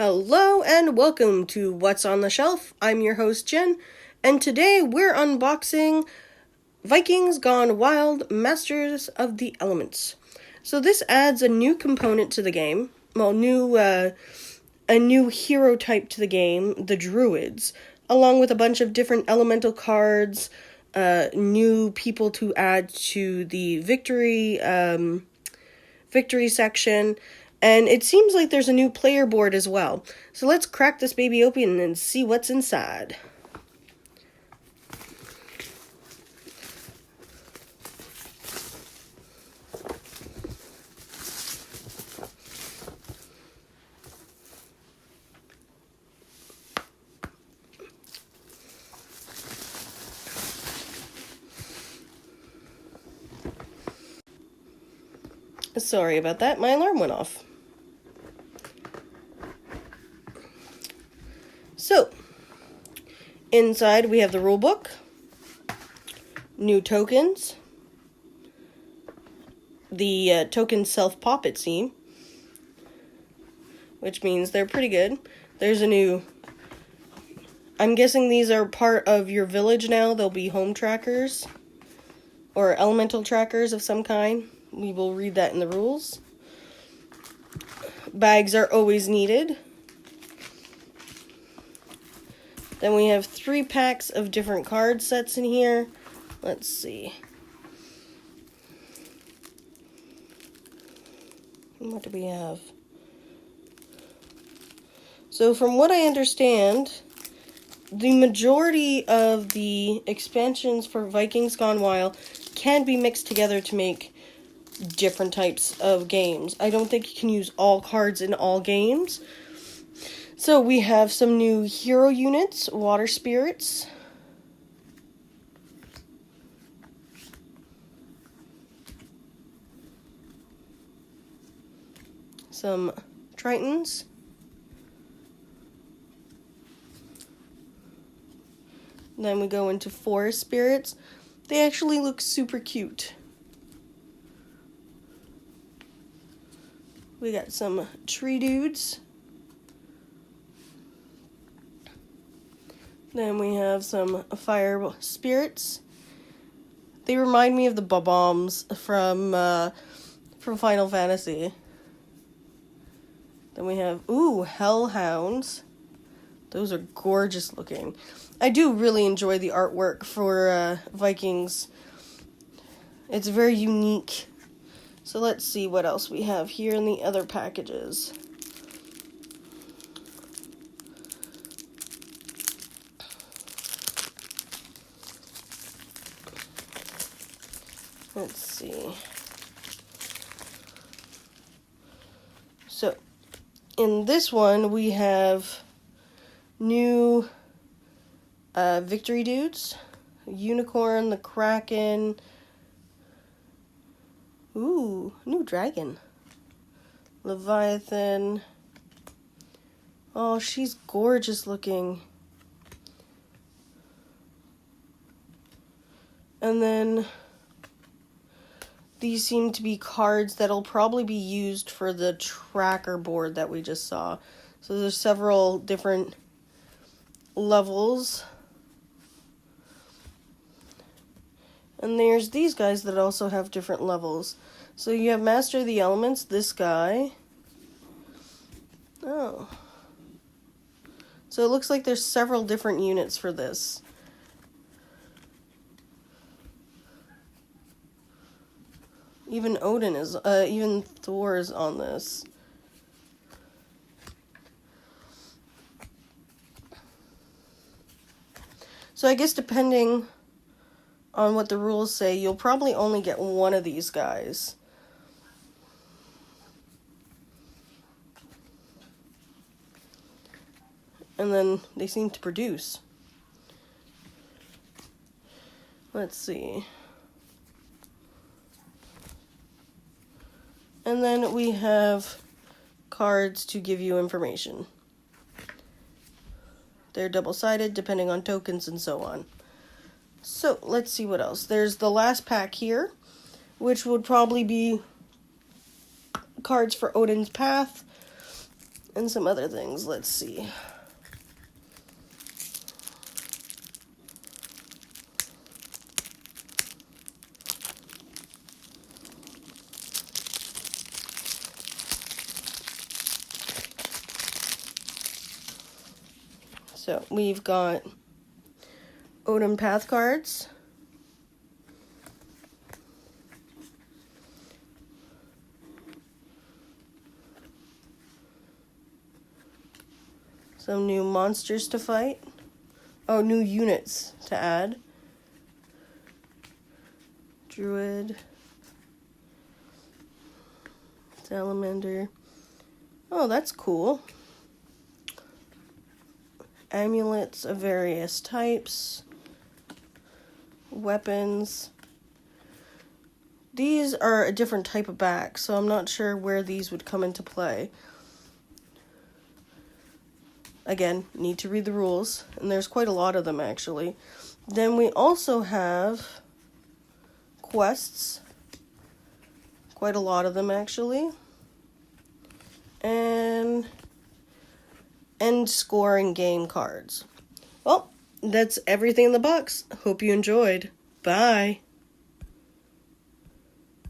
Hello and welcome to What's on the Shelf. I'm your host Jen, and today we're unboxing Vikings Gone Wild, Masters of the Elements. So this adds a new component to the game, a new hero type to the game, the Druids, along with a bunch of different elemental cards, new people to add to the victory section. And it seems like there's a new player board as well. So let's crack this baby open and see what's inside. Sorry about that, my alarm went off. So, inside we have the rulebook, new tokens, the token self-pop it seems, which means they're pretty good. There's a new, I'm guessing these are part of your village now. They'll be home trackers, or elemental trackers of some kind. We will read that in the rules. Bags are always needed. Then we have 3 packs of different card sets in here. Let's see. What do we have? So from what I understand, the majority of the expansions for Vikings Gone Wild can be mixed together to make different types of games. I don't think you can use all cards in all games. So we have some new hero units, water spirits. Some tritons. Then we go into forest spirits. They actually look super cute. We got some tree dudes. Then we have some fire spirits. They remind me of the bob-ombs from Final Fantasy. Then we have, hellhounds. Those are gorgeous looking. I do really enjoy the artwork for Vikings. It's very unique. So let's see what else we have here in the other packages. Let's see. So, in this one, we have new victory dudes. Unicorn, the Kraken. Ooh, new dragon. Leviathan. Oh, she's gorgeous looking. And then these seem to be cards that'll probably be used for the tracker board that we just saw. So there's several different levels. And there's these guys that also have different levels. So you have Master of the Elements, this guy. Oh. So it looks like there's several different units for this. Even even Thor is on this. So I guess depending on what the rules say, you'll probably only get one of these guys. And then they seem to produce. Let's see. And then we have cards to give you information. They're double-sided depending on tokens and so on. So, let's see what else. There's the last pack here, which would probably be cards for Odin's Path. And some other things. Let's see. So we've got Odin Path cards. Some new monsters to fight. Oh, new units to add. Druid. Salamander. Oh, that's cool. Amulets of various types. Weapons. These are a different type of back, so I'm not sure where these would come into play. Again, need to read the rules, and there's quite a lot of them actually. Then we also have quests. Quite a lot of them actually. And end scoring game cards. Well, that's everything in the box. Hope you enjoyed. Bye.